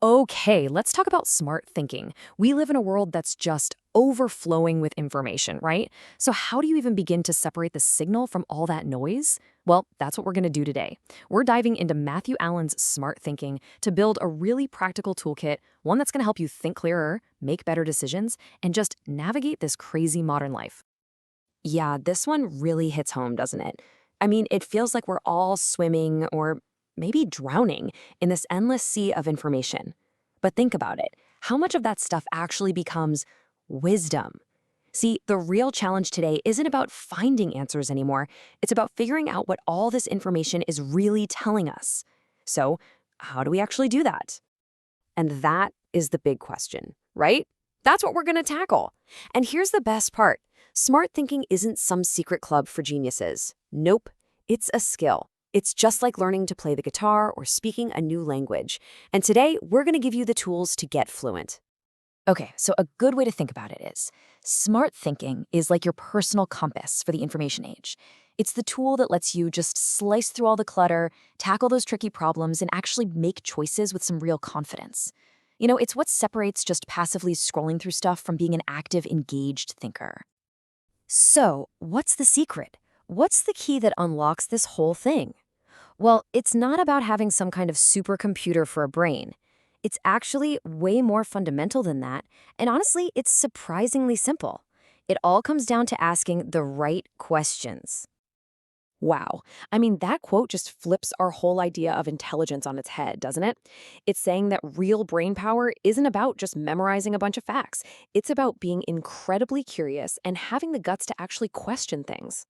Okay, let's talk about smart thinking. We live in a world that's just overflowing with information, right? So, how do you even begin to separate the signal from all that noise? Well, that's what we're going to do today. We're diving into Matthew Allen's smart thinking to build a really practical toolkit, one that's going to help you think clearer, make better decisions, and just navigate this crazy modern life. Yeah, this one really hits home, doesn't it? I mean, it feels like we're all swimming or maybe drowning in this endless sea of information. But think about it. How much of that stuff actually becomes wisdom? See, the real challenge today isn't about finding answers anymore. It's about figuring out what all this information is really telling us. So, how do we actually do that? And that is the big question, right? That's what we're going to tackle. And here's the best part. Smart thinking isn't some secret club for geniuses. Nope, it's a skill. It's just like learning to play the guitar or speaking a new language. And today, we're going to give you the tools to get fluent. Okay, so a good way to think about it is smart thinking is like your personal compass for the information age. It's the tool that lets you just slice through all the clutter, tackle those tricky problems, and actually make choices with some real confidence. It's what separates just passively scrolling through stuff from being an active, engaged thinker. So, what's the secret? What's the key that unlocks this whole thing? Well, it's not about having some kind of supercomputer for a brain. It's actually way more fundamental than that, and honestly, it's surprisingly simple. It all comes down to asking the right questions. Wow. I mean, that quote just flips our whole idea of intelligence on its head, doesn't it? It's saying that real brain power isn't about just memorizing a bunch of facts. It's about being incredibly curious and having the guts to actually question things.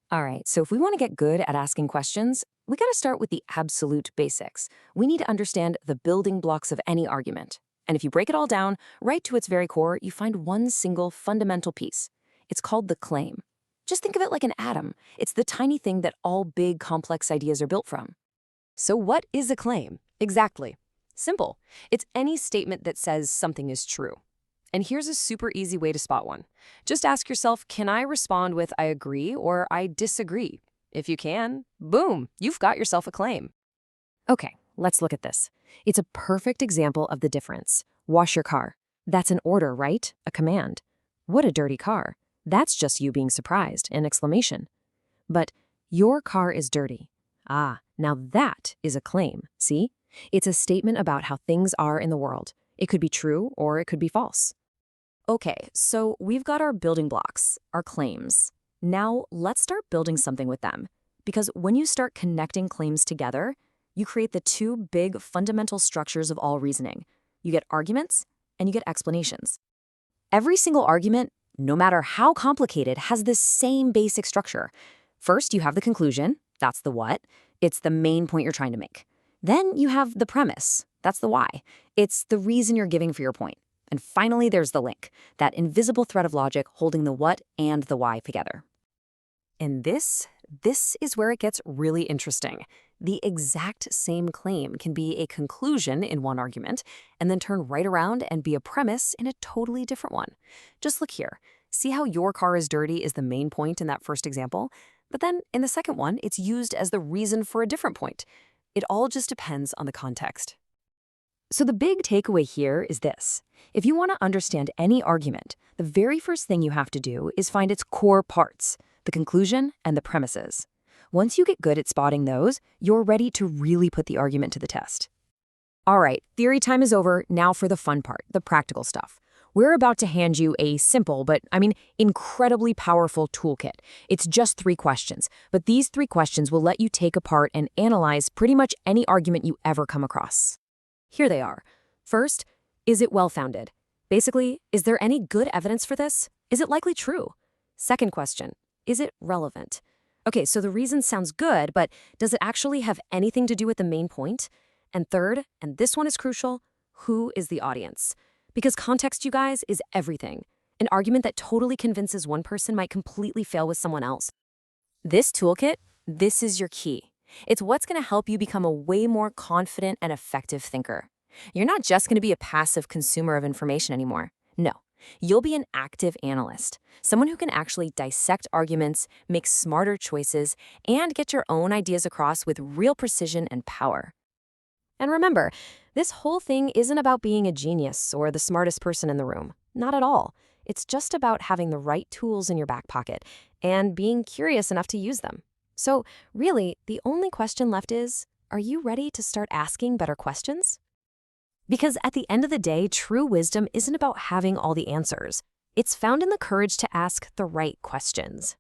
All right, so if we want to get good at asking questions, we got to start with the absolute basics. We need to understand the building blocks of any argument. And if you break it all down, right to its very core, you find one single fundamental piece. It's called the claim. Just think of it like an atom. It's the tiny thing that all big, complex ideas are built from. So, what is a claim? Exactly. Simple. It's any statement that says something is true. And here's a super easy way to spot one. Just ask yourself, can I respond with I agree or I disagree? If you can, boom, you've got yourself a claim. Okay, let's look at this. It's a perfect example of the difference. Wash your car. That's an order, right? A command. What a dirty car. That's just you being surprised, an exclamation. But your car is dirty. Ah, now that is a claim, see? It's a statement about how things are in the world. It could be true or it could be false. Okay, so we've got our building blocks, our claims. Now let's start building something with them. Because when you start connecting claims together, you create the two big fundamental structures of all reasoning. You get arguments and you get explanations. Every single argument, no matter how complicated, has this same basic structure. First, you have the conclusion. That's the what. It's the main point you're trying to make. Then you have the premise. That's the why. It's the reason you're giving for your point. And finally, there's the link, that invisible thread of logic holding the what and the why together. And this is where it gets really interesting. The exact same claim can be a conclusion in one argument and then turn right around and be a premise in a totally different one. Just look here. See how your car is dirty is the main point in that first example? But then in the second one, it's used as the reason for a different point. It all just depends on the context. So the big takeaway here is this. If you want to understand any argument, the very first thing you have to do is find its core parts, the conclusion and the premises. Once you get good at spotting those, you're ready to really put the argument to the test. All right, theory time is over. Now for the fun part, the practical stuff. We're about to hand you a simple, but incredibly powerful toolkit. It's just 3 questions, but these 3 questions will let you take apart and analyze pretty much any argument you ever come across. Here they are. First, is it well-founded? Basically, is there any good evidence for this? Is it likely true? Second question, is it relevant? Okay, so the reason sounds good, but does it actually have anything to do with the main point? And third, and this one is crucial, who is the audience? Because context, you guys, is everything. An argument that totally convinces one person might completely fail with someone else. This toolkit, this is your key. It's what's going to help you become a way more confident and effective thinker. You're not just going to be a passive consumer of information anymore. No, you'll be an active analyst, someone who can actually dissect arguments, make smarter choices, and get your own ideas across with real precision and power. And remember, This whole thing isn't about being a genius or the smartest person in the room. Not at all. It's just about having the right tools in your back pocket and being curious enough to use them. So, really, the only question left is, are you ready to start asking better questions? Because at the end of the day, true wisdom isn't about having all the answers. It's found in the courage to ask the right questions.